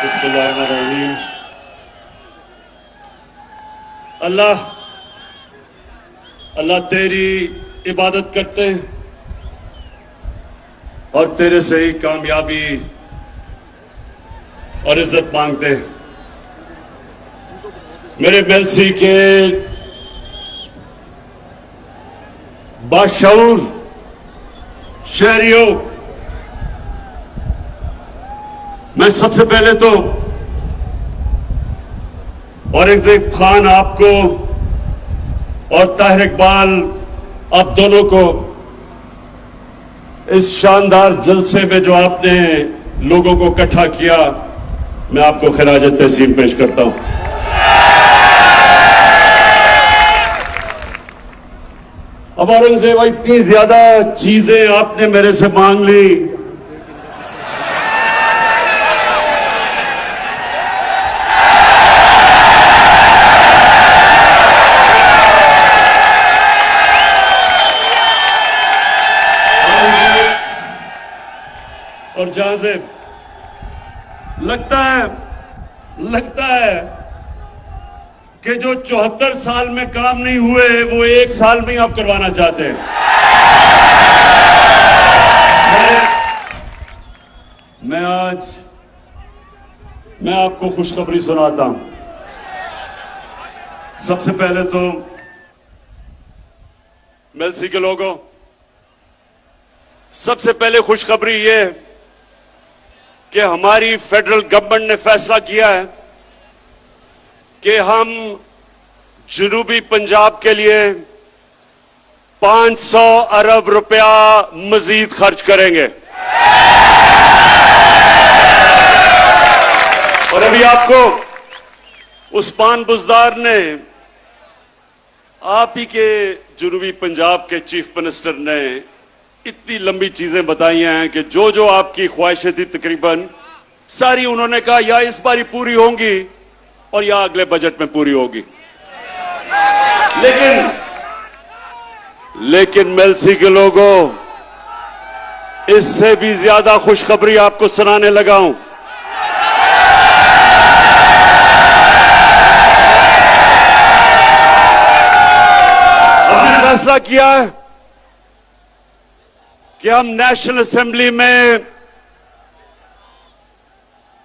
बिस्मिल्लाहिर्रहमानिर्रहीम। अल्लाह अल्लाह तेरी इबादत करते हैं और तेरे से ही कामयाबी और इज्जत मांगते हैं। मेरे मेलसी के बाशऊर शहरियों, मैं सबसे पहले तो औरंगजेब खान आपको और ताहिर इकबाल आप दोनों को इस शानदार जलसे में जो आपने लोगों को इकट्ठा किया, मैं आपको खिराज तहसीन पेश करता हूं। अब औरंगजेब, इतनी ज्यादा चीजें आपने मेरे से मांग ली, और जहां से लगता है कि जो 74 साल में काम नहीं हुए वो 1 साल में ही आप करवाना चाहते हैं। मैं आपको खुशखबरी सुनाता हूं। सबसे पहले तो मेलसी के लोगों, सबसे पहले खुशखबरी ये कि हमारी फेडरल गवर्नमेंट ने फैसला किया है कि हम जनूबी पंजाब के लिए 500 अरब रुपया मजीद खर्च करेंगे। और अभी आपको उस्मान बुज़दार ने, आप ही के जनूबी पंजाब के चीफ मिनिस्टर ने इतनी लंबी चीजें बताई हैं कि जो जो आपकी ख्वाहिशें थी तकरीबन सारी उन्होंने कहा या इस बारी पूरी होंगी और या अगले बजट में पूरी होगी। लेकिन मेलसी के लोगों, इससे भी ज्यादा खुशखबरी आपको सुनाने लगा हूं। हमने फैसला किया है कि हम नेशनल असेंबली में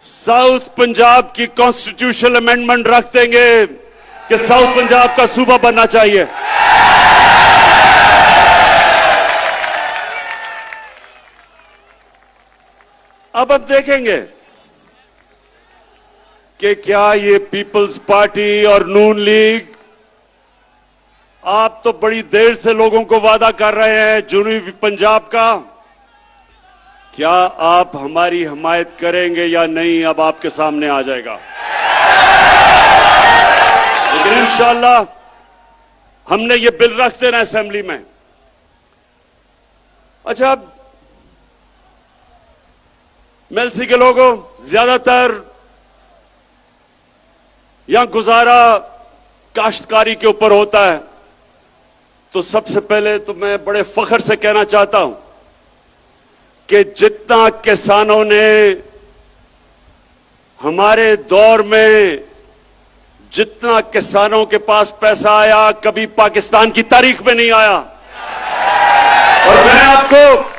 साउथ पंजाब की कॉन्स्टिट्यूशनल अमेंडमेंट रख देंगे कि साउथ पंजाब का सूबा बनना चाहिए। अब हम देखेंगे कि क्या ये पीपल्स पार्टी और नून लीग, आप तो बड़ी देर से लोगों को वादा कर रहे हैं जनूबी पंजाब का, क्या आप हमारी हिमायत करेंगे या नहीं, अब आपके सामने आ जाएगा। लेकिन इंशाअल्लाह हमने ये बिल रख देना असेंबली में। अच्छा, अब मेलसी के लोगों, ज्यादातर यहां गुजारा काश्तकारी के ऊपर होता है, तो सबसे पहले तो मैं बड़े फख्र से कहना चाहता हूं कि जितना किसानों ने हमारे दौर में, जितना किसानों के पास पैसा आया, कभी पाकिस्तान की तारीख में नहीं आया। और मैं आपको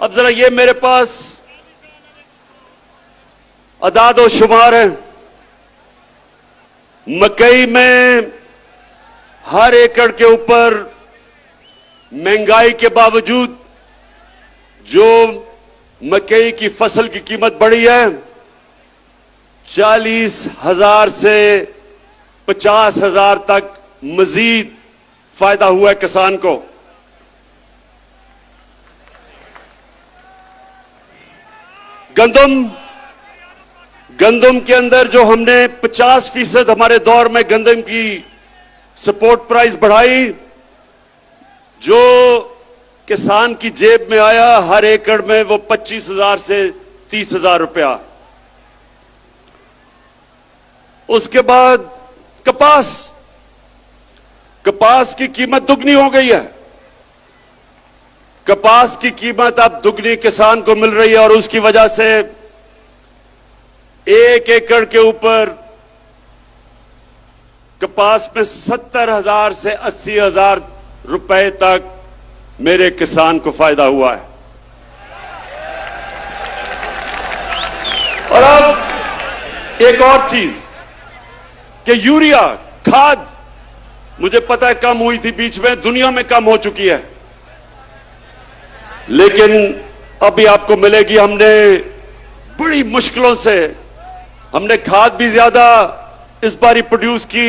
अब जरा, ये मेरे पास अदाद और शुमार है। मकई में हर एकड़ के ऊपर महंगाई के बावजूद जो मकई की फसल की कीमत बढ़ी है, 40,000 से 50,000 तक मजीद फायदा हुआ है किसान को। गंदम के अंदर जो हमने 50% हमारे दौर में गंदम की सपोर्ट प्राइस बढ़ाई, जो किसान की जेब में आया हर एकड़ में वो 25,000 से 30,000 रुपया। उसके बाद कपास की कीमत दुगनी हो गई है। कपास की कीमत अब दुगनी किसान को मिल रही है और उसकी वजह से 1 एकड़ के ऊपर कपास में 70,000 से 80,000 रुपए तक मेरे किसान को फायदा हुआ है। और अब एक और चीज कि यूरिया खाद मुझे पता है कम हुई थी बीच में, दुनिया में कम हो चुकी है, लेकिन अभी आपको मिलेगी। हमने बड़ी मुश्किलों से हमने खाद भी ज्यादा इस बार प्रोड्यूस की,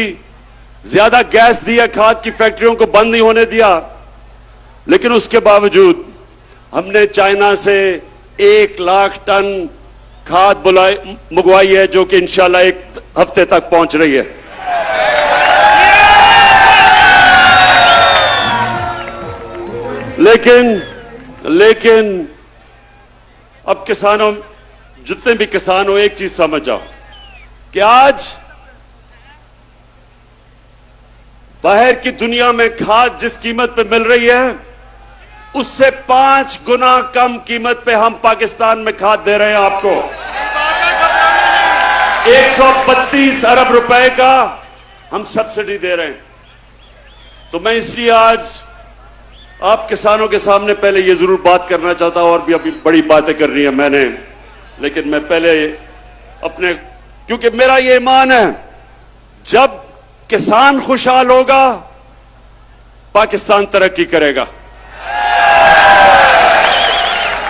ज्यादा गैस दिया, खाद की फैक्ट्रियों को बंद नहीं होने दिया, लेकिन उसके बावजूद हमने चाइना से 1 लाख टन खाद मंगवाई है, जो कि इंशाल्लाह 1 हफ्ते तक पहुंच रही है। लेकिन अब किसानों, जितने भी किसान हो, एक चीज समझ जाओ कि आज बाहर की दुनिया में खाद जिस कीमत पे मिल रही है, उससे 5 गुना कम कीमत पे हम पाकिस्तान में खाद दे रहे हैं आपको। 132 अरब रुपए का हम सब्सिडी दे रहे हैं। तो मैं इसलिए आज आप किसानों के सामने पहले ये जरूर बात करना चाहता हूं, और भी अभी बड़ी बातें करनी है मैंने, लेकिन मैं पहले अपने, क्योंकि मेरा ये ईमान है, जब किसान खुशहाल होगा पाकिस्तान तरक्की करेगा।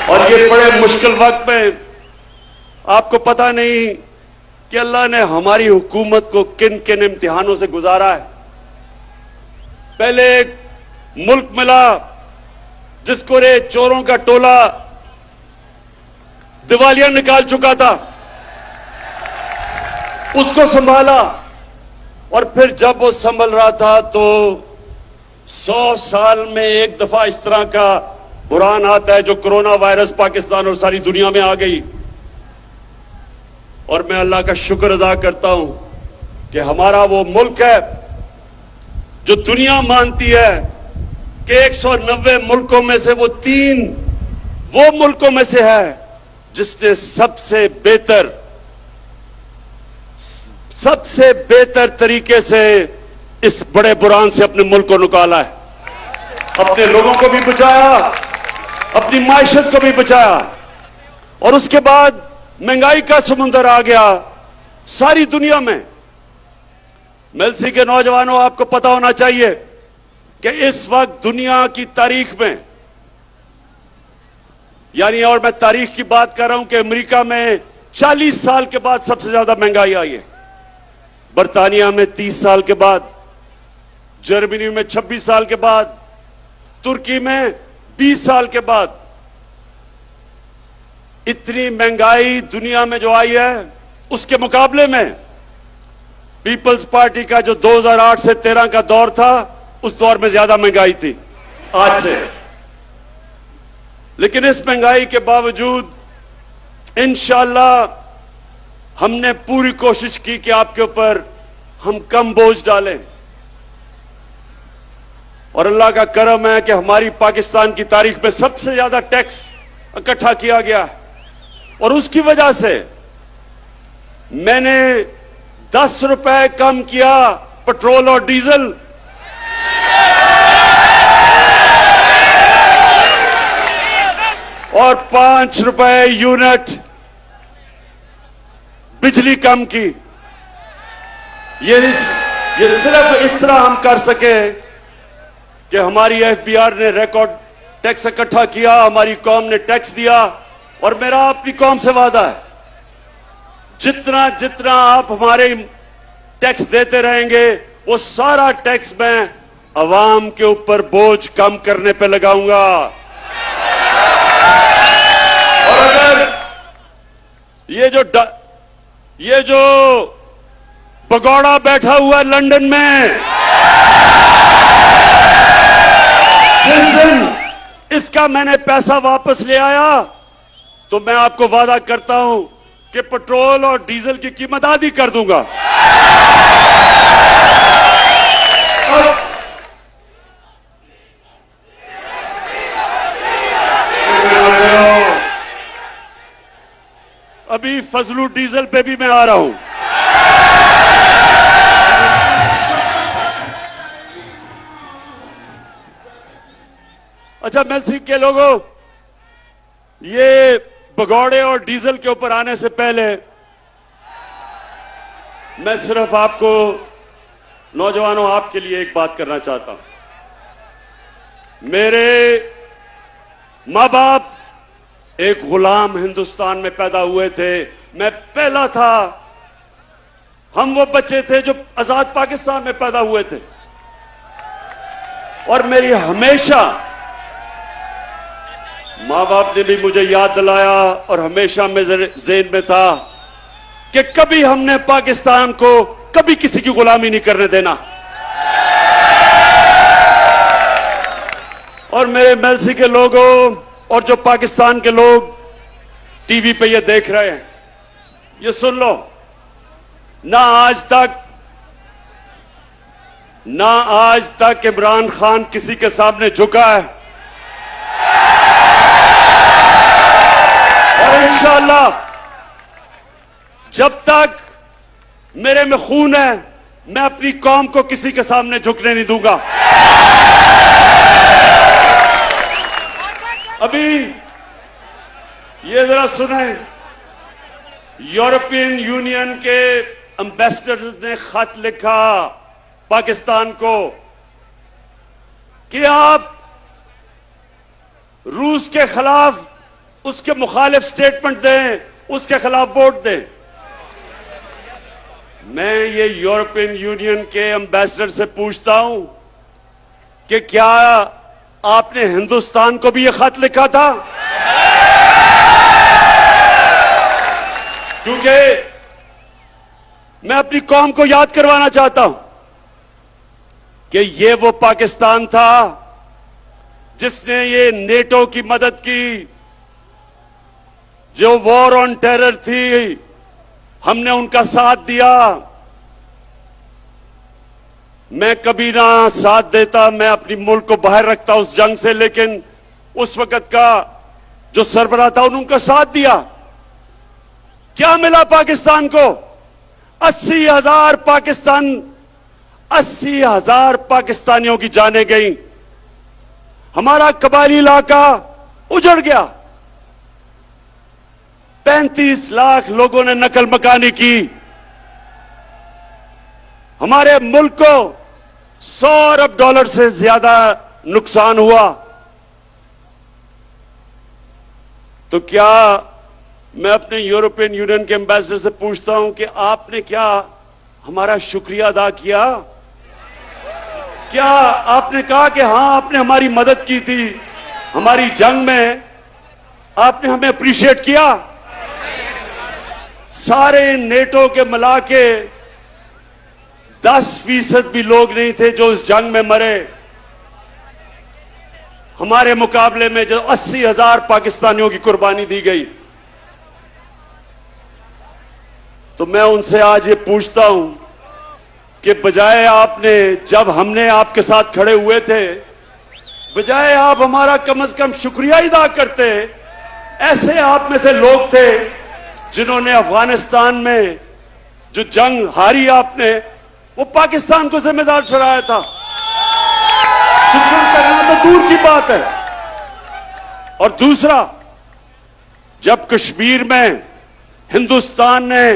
और ये बड़े मुश्किल वक्त में आपको पता नहीं कि अल्लाह ने हमारी हुकूमत को किन किन इम्तिहानों से गुजारा है। पहले एक मुल्क मिला जिसको रे चोरों का टोला दिवालिया निकाल चुका था, उसको संभाला, और फिर जब वो संभल रहा था तो 100 साल में एक दफा इस तरह का बुरान आता है, जो कोरोना वायरस पाकिस्तान और सारी दुनिया में आ गई। और मैं अल्लाह का शुक्र अदा करता हूं कि हमारा वो मुल्क है जो दुनिया मानती है कि 190 मुल्कों में से वो 3 वो मुल्कों में से है जिसने सबसे बेहतर तरीके से इस बड़े बुरान से अपने मुल्क को निकाला है, अपने लोगों को भी बचाया, अपनी माइशत को भी बचाया। और उसके बाद महंगाई का समुंदर आ गया सारी दुनिया में। मेलसी के नौजवानों, आपको पता होना चाहिए कि इस वक्त दुनिया की तारीख में, यानी, और मैं तारीख की बात कर रहा हूं कि अमेरिका में 40 साल के बाद सबसे ज्यादा महंगाई आई है, बर्तानिया में 30 साल के बाद, जर्मनी में 26 साल के बाद, तुर्की में 20 साल के बाद। इतनी महंगाई दुनिया में जो आई है, उसके मुकाबले में पीपल्स पार्टी का जो 2008 से 13 का दौर था, उस दौर में ज्यादा महंगाई थी आज से। लेकिन इस महंगाई के बावजूद इंशाअल्लाह हमने पूरी कोशिश की कि आपके ऊपर हम कम बोझ डालें, और अल्लाह का करम है कि हमारी पाकिस्तान की तारीख में सबसे ज्यादा टैक्स इकट्ठा किया गया, और उसकी वजह से मैंने 10 रुपए कम किया पेट्रोल और डीजल, और 5 रुपए यूनिट बिजली कम की। ये सिर्फ इस तरह हम कर सके कि हमारी एफबीआर ने रिकॉर्ड टैक्स इकट्ठा किया, हमारी कौम ने टैक्स दिया, और मेरा अपनी कौम से वादा है, जितना जितना आप हमारे टैक्स देते रहेंगे, वो सारा टैक्स मैं अवाम के ऊपर बोझ कम करने पे लगाऊंगा। और अगर ये जो भगौड़ा बैठा हुआ है लंदन में, जिस दिन इसका मैंने पैसा वापस ले आया, तो मैं आपको वादा करता हूं कि पेट्रोल और डीजल की कीमत आधी कर दूंगा। अभी फजलू डीजल पे भी मैं आ रहा हूं। अच्छा मेलसी के लोगों, ये भगौड़े और डीजल के ऊपर आने से पहले मैं सिर्फ आपको, नौजवानों, आपके लिए एक बात करना चाहता हूं। मेरे मां बाप एक गुलाम हिंदुस्तान में पैदा हुए थे, मैं पहला था। हम वो बच्चे थे जो आजाद पाकिस्तान में पैदा हुए थे। और मेरी हमेशा मां बाप ने भी मुझे याद दिलाया और हमेशा मेरे ज़हन में था कि कभी हमने पाकिस्तान को कभी किसी की गुलामी नहीं करने देना। और मेरे मेलसी के लोगों और जो पाकिस्तान के लोग टीवी पे ये देख रहे हैं, ये सुन लो, ना आज तक इमरान खान किसी के सामने झुका है, और इंशाअल्लाह जब तक मेरे में खून है, मैं अपनी कौम को किसी के सामने झुकने नहीं दूंगा। अभी ये जरा सुने, यूरोपियन यूनियन के एम्बेसडर ने खत लिखा पाकिस्तान को कि आप रूस के खिलाफ उसके मुखालिफ स्टेटमेंट दें, उसके खिलाफ वोट दें। मैं ये यूरोपियन यूनियन के एम्बेसडर से पूछता हूं कि क्या आपने हिंदुस्तान को भी ये खत लिखा था? क्योंकि मैं अपनी कौम को याद करवाना चाहता हूं कि ये वो पाकिस्तान था जिसने ये नेटो की मदद की, जो वॉर ऑन टेरर थी, हमने उनका साथ दिया। मैं कभी ना साथ देता, मैं अपनी मुल्क को बाहर रखता उस जंग से, लेकिन उस वक्त का जो सरबराह था उन्होंने उनका साथ दिया। क्या मिला पाकिस्तान को? 80,000 पाकिस्तानियों की जानें गई, हमारा कबायली इलाका उजड़ गया, 35 लाख लोगों ने नकल मकानी की, हमारे मुल्क को 100 अरब डॉलर से ज्यादा नुकसान हुआ। तो क्या मैं अपने यूरोपियन यूनियन के एम्बेसडर से पूछता हूं कि आपने क्या हमारा शुक्रिया अदा किया? क्या आपने कहा कि हां आपने हमारी मदद की थी, हमारी जंग में आपने हमें अप्रिशिएट किया? सारे नेटो के मिला के 10% भी लोग नहीं थे जो इस जंग में मरे, हमारे मुकाबले में जो 80,000 पाकिस्तानियों की कुर्बानी दी गई। तो मैं उनसे आज ये पूछता हूं कि बजाय आपने, जब हमने आपके साथ खड़े हुए थे, बजाय आप हमारा कम से कम शुक्रिया अदा करते, ऐसे आप में से लोग थे जिन्होंने अफगानिस्तान में जो जंग हारी आपने, वो पाकिस्तान को जिम्मेदार ठहराया था। शुक्र करना तो दूर की बात है। और दूसरा, जब कश्मीर में हिंदुस्तान ने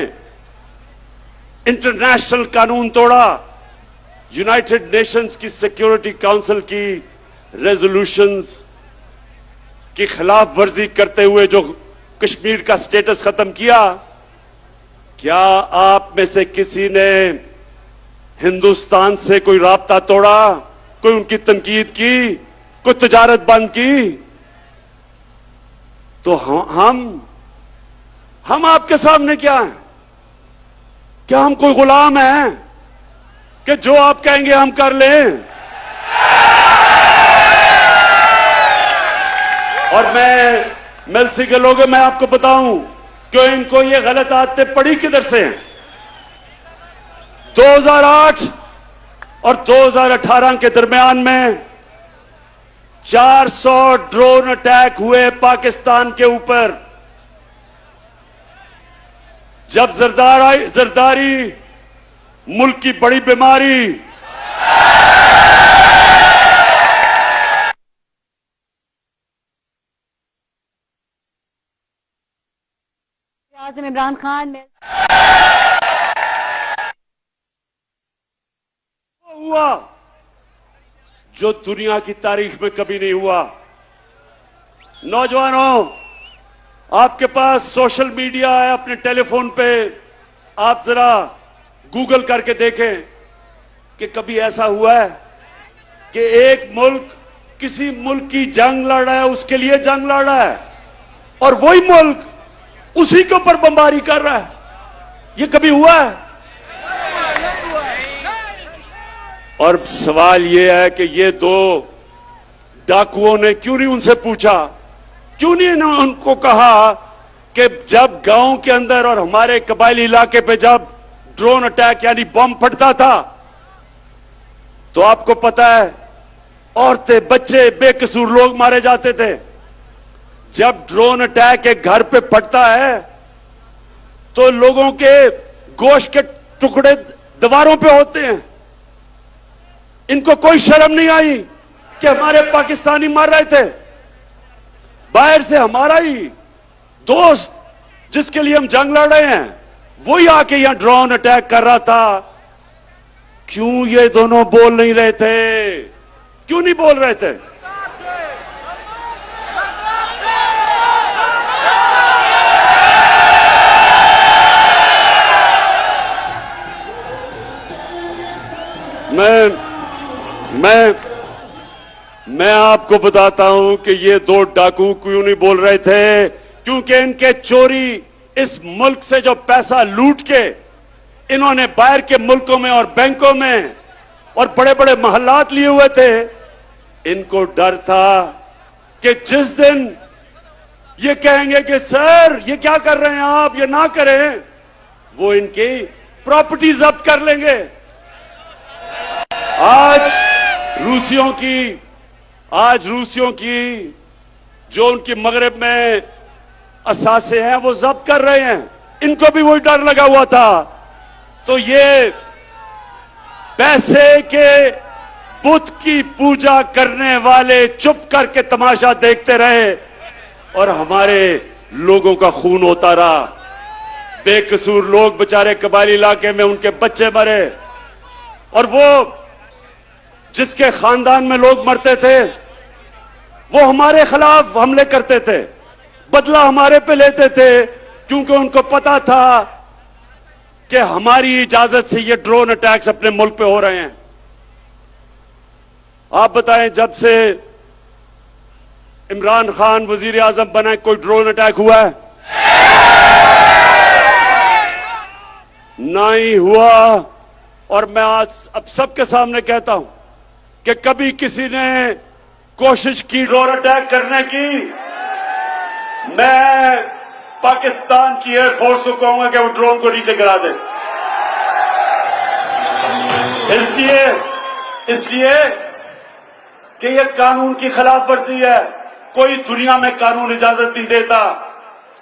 इंटरनेशनल कानून तोड़ा, यूनाइटेड नेशंस की सिक्योरिटी काउंसिल की रेजोल्यूशंस की खिलाफ वर्जी करते हुए जो कश्मीर का स्टेटस खत्म किया, क्या आप में से किसी ने हिंदुस्तान से कोई राब्ता तोड़ा, कोई उनकी तनकीद की, कोई तिजारत बंद की? तो हम आपके सामने क्या हैं? क्या हम कोई गुलाम हैं कि जो आप कहेंगे हम कर लें? और मैं मेलसी के लोगों, मैं आपको बताऊं कि इनको ये गलत आदतें पड़ी किधर से हैं। 2008 और 2018 के दरमियान में 400 ड्रोन अटैक हुए पाकिस्तान के ऊपर। जब जरदारी मुल्क की बड़ी बीमारी, आज़म इमरान खान हुआ जो दुनिया की तारीख में कभी नहीं हुआ। नौजवानों, आपके पास सोशल मीडिया है, अपने टेलीफोन पे आप जरा गूगल करके देखें कि कभी ऐसा हुआ है कि एक मुल्क किसी मुल्क की जंग लड़ रहा है, उसके लिए जंग लड़ रहा है, और वही मुल्क उसी के ऊपर बमबारी कर रहा है। ये कभी हुआ है? और सवाल यह है कि ये दो डाकुओं ने क्यों नहीं उनसे पूछा, क्यों नहीं उनको कहा कि जब गांव के अंदर और हमारे कबायली इलाके पे जब ड्रोन अटैक यानी बम फटता था तो आपको पता है औरतें, बच्चे, बेकसूर लोग मारे जाते थे। जब ड्रोन अटैक एक घर पे फटता है तो लोगों के गोश्त के टुकड़े दीवारों पे होते हैं। इनको कोई शर्म नहीं आई कि हमारे पाकिस्तानी मर रहे थे। बाहर से हमारा ही दोस्त जिसके लिए हम जंग लड़ रहे हैं वही आके यहां ड्रोन अटैक कर रहा था। क्यों ये दोनों बोल नहीं रहे थे? क्यों नहीं बोल रहे थे? मैं आपको बताता हूं कि ये दो डाकू क्यों नहीं बोल रहे थे, क्योंकि इनके चोरी इस मुल्क से जो पैसा लूट के इन्होंने बाहर के मुल्कों में और बैंकों में और बड़े बड़े महल्लात लिए हुए थे, इनको डर था कि जिस दिन ये कहेंगे कि सर ये क्या कर रहे हैं आप, ये ना करें, वो इनकी प्रॉपर्टी जब्त कर लेंगे। आज रूसियों की जो उनकी मगरब में असासे हैं वो जब्त कर रहे हैं। इनको भी वही डर लगा हुआ था। तो ये पैसे के बुत की पूजा करने वाले चुप करके तमाशा देखते रहे और हमारे लोगों का खून होता रहा। बेकसूर लोग बेचारे कबायली इलाके में उनके बच्चे मरे, और वो जिसके खानदान में लोग मरते थे वो हमारे खिलाफ हमले करते थे, बदला हमारे पे लेते थे, क्योंकि उनको पता था कि हमारी इजाजत से ये ड्रोन अटैक्स अपने मुल्क पे हो रहे हैं। आप बताएं, जब से इमरान खान वजीर आजम बना कोई ड्रोन अटैक हुआ है? ना ही हुआ। और मैं आज अब सबके सामने कहता हूं कि कभी किसी ने कोशिश की ड्रोन अटैक करने की, मैं पाकिस्तान की एयरफोर्स को कहूंगा कि वो ड्रोन को नीचे गिरा दे। इसलिए कि ये कानून की खिलाफ वर्जी है। कोई दुनिया में कानून इजाजत नहीं देता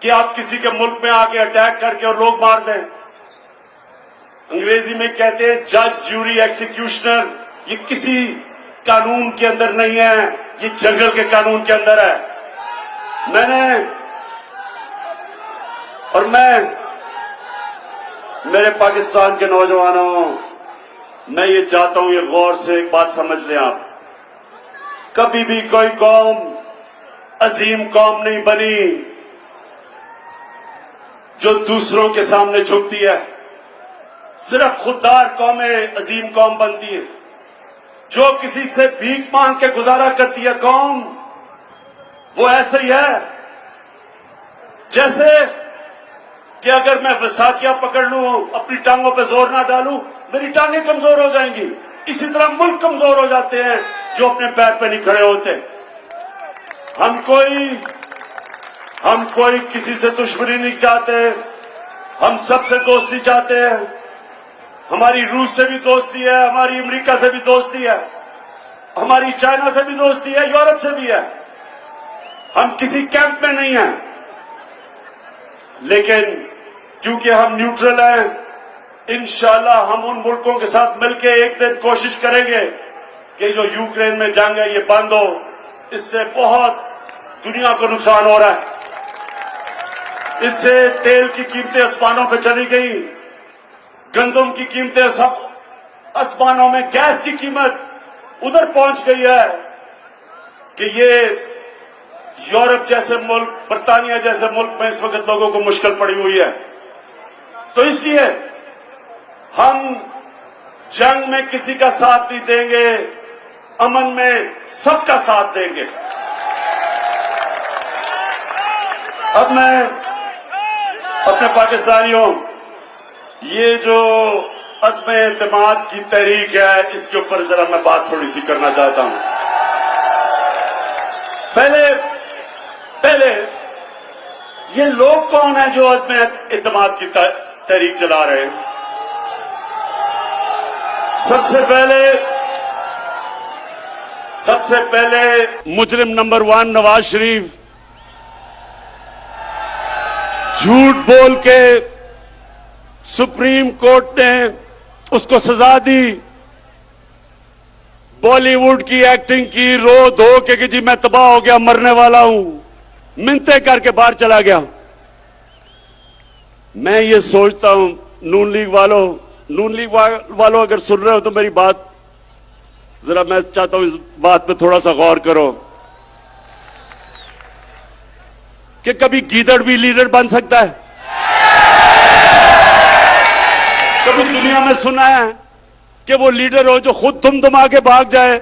कि आप किसी के मुल्क में आके अटैक करके और लोग मार दें। अंग्रेजी में कहते हैं जज, ज्यूरी, एक्सिक्यूशनर। ये किसी कानून के अंदर नहीं है, ये जंगल के कानून के अंदर है। मेरे पाकिस्तान के नौजवानों, मैं ये चाहता हूं, ये गौर से एक बात समझ लें आप। कभी भी कोई कौम अजीम कौम नहीं बनी जो दूसरों के सामने झुकती है। सिर्फ खुददार कौमें अजीम कौम बनती है। जो किसी से भीख मांग के गुजारा करती है कौम, वो ऐसे ही है जैसे कि अगर मैं वसाखियां पकड़ लूं, अपनी टांगों पे जोर ना डालूं, मेरी टांगें कमजोर हो जाएंगी। इसी तरह मुल्क कमजोर हो जाते हैं जो अपने पैर पे नहीं खड़े होते। हम कोई किसी से दुश्मनी नहीं चाहते, हम सबसे दोस्ती चाहते हैं। हमारी रूस से भी दोस्ती है, हमारी अमेरिका से भी दोस्ती है, हमारी चाइना से भी दोस्ती है, यूरोप से भी है। हम किसी कैंप में नहीं हैं, लेकिन क्योंकि हम न्यूट्रल हैं। इंशाल्लाह हम उन मुल्कों के साथ मिलकर एक दिन कोशिश करेंगे कि जो यूक्रेन में जंग है ये बंद हो। इससे बहुत दुनिया को नुकसान हो रहा है। इससे तेल की कीमतें आसमानों पे चली गई, गंदम की कीमतें सब आसमानों में, गैस की कीमत उधर पहुंच गई है कि ये यूरोप जैसे मुल्क, बर्तानिया जैसे मुल्क में इस वक्त लोगों को मुश्किल पड़ी हुई है। तो इसलिए हम जंग में किसी का साथ नहीं देंगे, अमन में सबका साथ देंगे। अब मैं अपने पाकिस्तानियों, ये जो अदम एतमाद की तहरीक है इसके ऊपर जरा मैं बात थोड़ी सी करना चाहता हूं। पहले ये लोग कौन है जो अदम एतमाद की तहरीक चला रहे हैं? सबसे पहले मुजरिम नंबर 1 नवाज शरीफ झूठ बोल के सुप्रीम कोर्ट ने उसको सजा दी। बॉलीवुड की एक्टिंग की, रो धो के कि जी मैं तबाह हो गया, मरने वाला हूं, मिन्नतें करके बाहर चला गया। मैं ये सोचता हूं, नून लीग वालों अगर सुन रहे हो तो मेरी बात जरा, मैं चाहता हूं इस बात पे थोड़ा सा गौर करो कि कभी गीदड़ भी लीडर बन सकता है। कभी दुनिया में सुना है कि वो लीडर हो जो खुद दुमदुमा के भाग जाए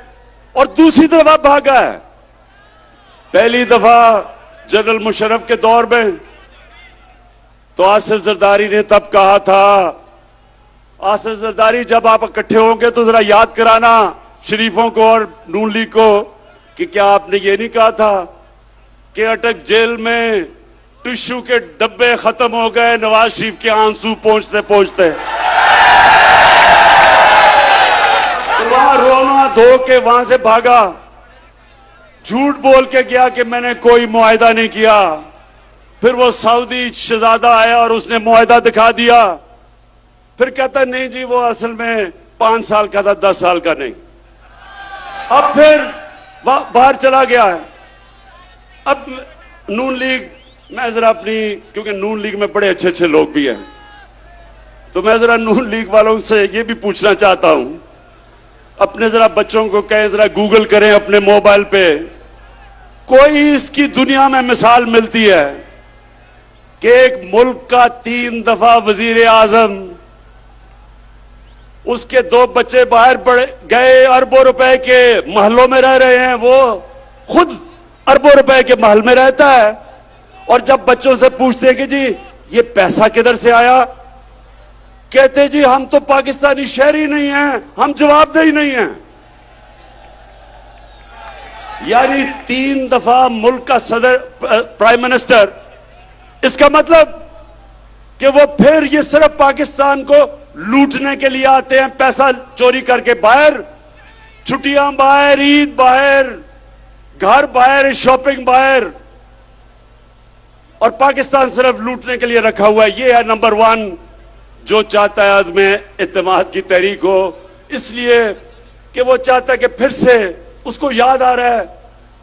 और दूसरी तरफ भागा है। पहली दफा जनरल मुशर्रफ के दौर में तो आसिफ जरदारी ने तब कहा था, आसिफ जरदारी जब आप इकट्ठे होंगे तो जरा याद कराना शरीफों को और नून लीग को कि क्या आपने ये नहीं कहा था कि अटक जेल में टिश्यू के डब्बे खत्म हो गए नवाज शरीफ के आंसू पहुंचते पहुंचते। तो वहां रोना धो के वहां से भागा, झूठ बोल के गया कि मैंने कोई मुआहिदा नहीं किया। फिर वो सऊदी शहजादा आया और उसने मुआहिदा दिखा दिया। फिर कहता नहीं जी वो असल में 5 साल का था, 10 साल का नहीं। अब फिर बाहर चला गया है। अब नून लीग, मैं जरा अपनी, क्योंकि नून लीग में बड़े अच्छे अच्छे लोग भी हैं, तो मैं जरा नून लीग वालों से ये भी पूछना चाहता हूं, अपने जरा बच्चों को कहें जरा गूगल करें अपने मोबाइल पे, कोई इसकी दुनिया में मिसाल मिलती है कि एक मुल्क का 3 दफा वजीर आजम, उसके 2 बच्चे बाहर गए, अरबों रुपए के महलों में रह रहे हैं, वो खुद अरबों रुपए के महल में रहता है, और जब बच्चों से पूछते हैं कि जी ये पैसा किधर से आया, कहते जी हम तो पाकिस्तानी शहरी नहीं हैं, हम जवाबदेही नहीं हैं। यानी 3 दफा मुल्क का सदर, प्राइम मिनिस्टर, इसका मतलब कि वो फिर ये सिर्फ पाकिस्तान को लूटने के लिए आते हैं, पैसा चोरी करके बाहर, छुट्टियां बाहर, ईद बाहर, घर बाहर, शॉपिंग बाहर, और पाकिस्तान सिर्फ लूटने के लिए रखा हुआ है। ये है नंबर 1 जो चाहता है आदमी इत्तेमाद की तहरीक हो, इसलिए कि वो चाहता है कि फिर से उसको याद आ रहा है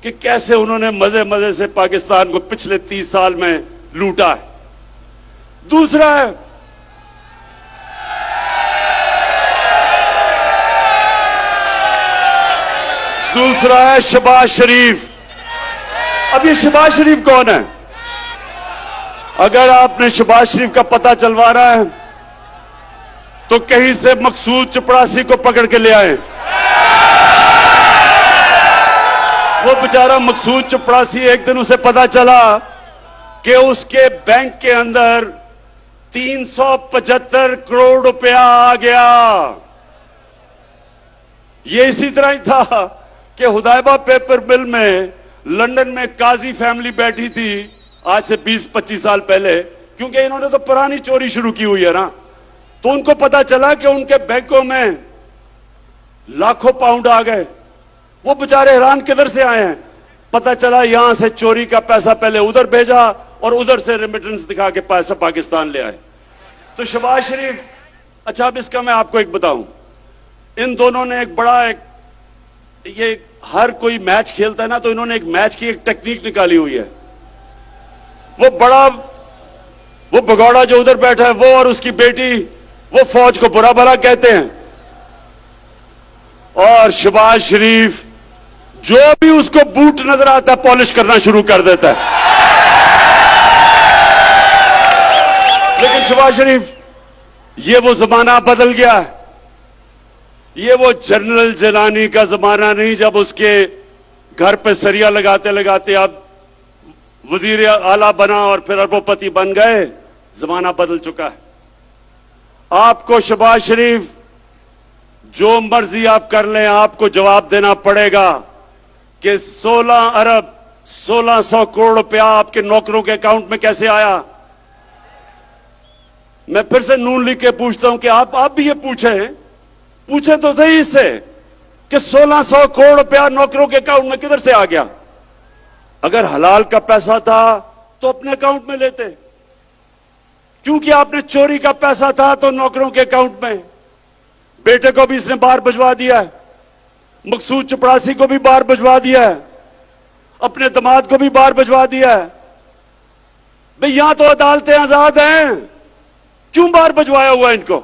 कि कैसे उन्होंने मजे मजे से पाकिस्तान को पिछले 30 साल में लूटा है। दूसरा है शहबाज शरीफ। अब ये शहबाज शरीफ कौन है? अगर आपने शहबाज शरीफ का पता चलवा रहा है तो कहीं से मकसूद चपड़ासी को पकड़ के ले आए। वो बेचारा मकसूद चपड़ासी, एक दिन उसे पता चला कि उसके बैंक के अंदर 375 करोड़ रुपया आ गया। ये इसी तरह ही था कि हुदैबा पेपर मिल में लंदन में काजी फैमिली बैठी थी आज से 20-25 साल पहले, क्योंकि इन्होंने तो पुरानी चोरी शुरू की हुई है ना, तो उनको पता चला कि उनके बैंकों में लाखों पाउंड आ गए। वो बेचारे हैरान, किधर से आए हैं? पता चला यहां से चोरी का पैसा पहले उधर भेजा और उधर से रेमिटेंस दिखा के पैसा पाकिस्तान ले आए। तो शहबाज शरीफ, अच्छा अब इसका मैं आपको एक बताऊं, इन दोनों ने एक बड़ा ये हर कोई मैच खेलता है ना, तो इन्होंने एक मैच की एक टेक्निक निकाली हुई है। वो भगौड़ा जो उधर बैठा है, वो और उसकी बेटी, वो फौज को बुरा भला कहते हैं, और शहबाज शरीफ जो भी उसको बूट नजर आता है पॉलिश करना शुरू कर देता है। लेकिन शहबाज शरीफ, ये वो जमाना बदल गया है। ये वो जनरल जिलानी का जमाना नहीं, जब उसके घर पे सरिया लगाते लगाते अब वजीर आला बना और फिर अरबोपति बन गए। जमाना बदल चुका है। आपको शहबाज शरीफ जो मर्जी आप कर लें, आपको जवाब देना पड़ेगा कि 16 अरब 1600 करोड़ रुपया आपके नौकरों के अकाउंट में कैसे आया। मैं फिर से नून लिख के पूछता हूं कि आप भी ये पूछे तो सही इससे कि 1600 करोड़ रुपया नौकरों के अकाउंट में किधर से आ गया। अगर हलाल का पैसा था तो अपने अकाउंट में लेते, क्योंकि आपने चोरी का पैसा था तो नौकरों के अकाउंट में। बेटे को भी इसने बाहर भिजवा दिया है, मकसूद चपड़ासी को भी बाहर भिजवा दिया है, अपने दामाद को भी बाहर भिजवा दिया है। भाई यहां तो अदालतें आजाद हैं, क्यों बाहर भिजवाया हुआ इनको।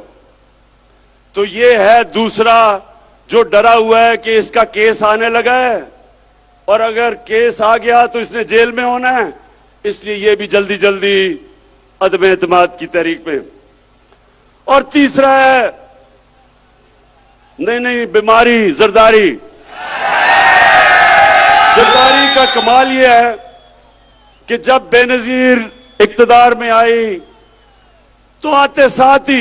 तो ये है दूसरा जो डरा हुआ है कि इसका केस आने लगा है, और अगर केस आ गया तो इसने जेल में होना है, इसलिए ये भी जल्दी जल्दी अदम एतमाद की तहरीक में। और तीसरा है नहीं बीमारी, जरदारी। जरदारी का कमाल यह है कि जब बेनजीर इक्तदार में आई तो आते साथ ही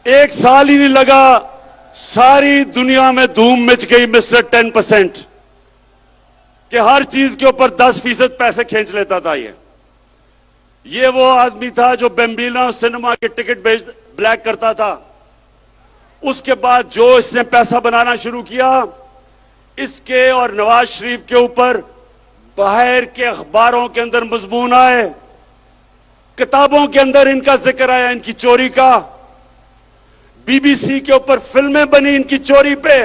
एक साल ही नहीं लगा, सारी दुनिया में धूम मच गई मिस्टर 10% कि हर चीज के ऊपर 10% पैसे खींच लेता था। ये वो आदमी था जो बेम्बिना सिनेमा के टिकट ब्लैक करता था। उसके बाद जो इसने पैसा बनाना शुरू किया, इसके और नवाज शरीफ के ऊपर बाहर के अखबारों के अंदर मजमून आए, किताबों के अंदर इनका जिक्र आया, इनकी चोरी का। बीबीसी के ऊपर फिल्में बनी इनकी चोरी पे।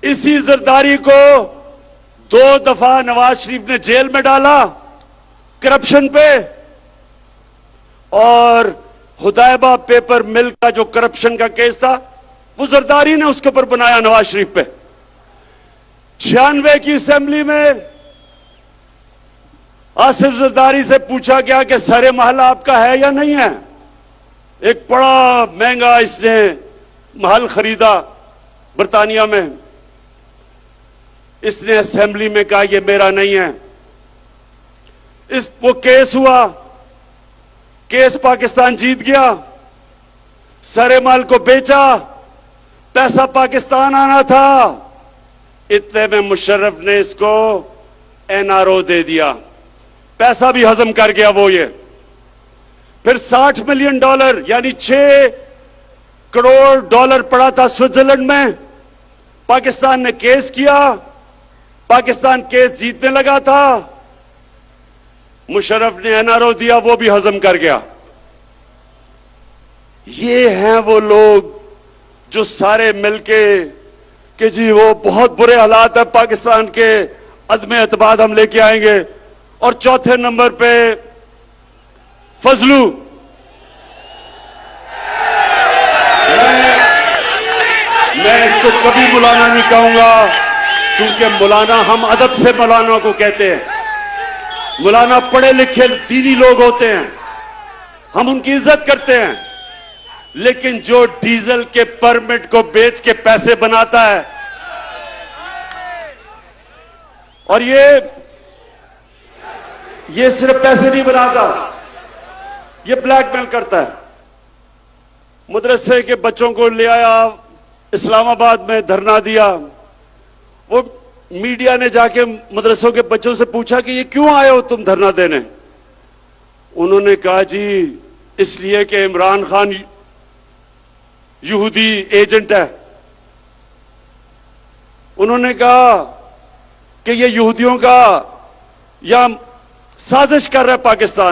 इसी जरदारी को 2 दफा नवाज शरीफ ने जेल में डाला करप्शन पे, और हुदैबा पेपर मिल का जो करप्शन का केस था वो जरदारी ने उसके ऊपर बनाया नवाज शरीफ पे। 96 की असेंबली में आसिफ जरदारी से पूछा गया कि सरे महल आपका है या नहीं है। एक बड़ा महंगा इसने महल खरीदा बर्तानिया में। इसने असेंबली में कहा यह मेरा नहीं है। वो केस हुआ, केस पाकिस्तान जीत गया, सरे महल को बेचा, पैसा पाकिस्तान आना था। इतने में मुशर्रफ ने इसको एनआरओ दे दिया, पैसा भी हजम कर गया वो। ये फिर $60 मिलियन यानी $6 करोड़ पड़ा था स्विट्जरलैंड में। पाकिस्तान ने केस किया, पाकिस्तान केस जीतने लगा था, मुशर्रफ ने एनआरओ दिया, वो भी हजम कर गया। ये हैं वो लोग जो सारे मिलके कि जी वो बहुत बुरे हालात है पाकिस्तान के, अदम एतमाद हम लेके आएंगे। और चौथे नंबर पे फजलू। मैं इसको कभी मौलाना नहीं कहूंगा, क्योंकि मौलाना, हम अदब से मौलाना को कहते हैं। मौलाना पढ़े लिखे दीनी लोग होते हैं, हम उनकी इज्जत करते हैं। लेकिन जो डीजल के परमिट को बेच के पैसे बनाता है, और ये सिर्फ पैसे नहीं बनाता, ये ब्लैकमेल करता है। मदरसे के बच्चों को ले आया, इस्लामाबाद में धरना दिया। वो मीडिया ने जाके मदरसों के बच्चों से पूछा कि ये क्यों आए हो तुम धरना देने। उन्होंने कहा जी इसलिए कि इमरान खान यहूदी एजेंट है। उन्होंने कहा कि ये यहूदियों का या साजिश कर रहा है पाकिस्तान।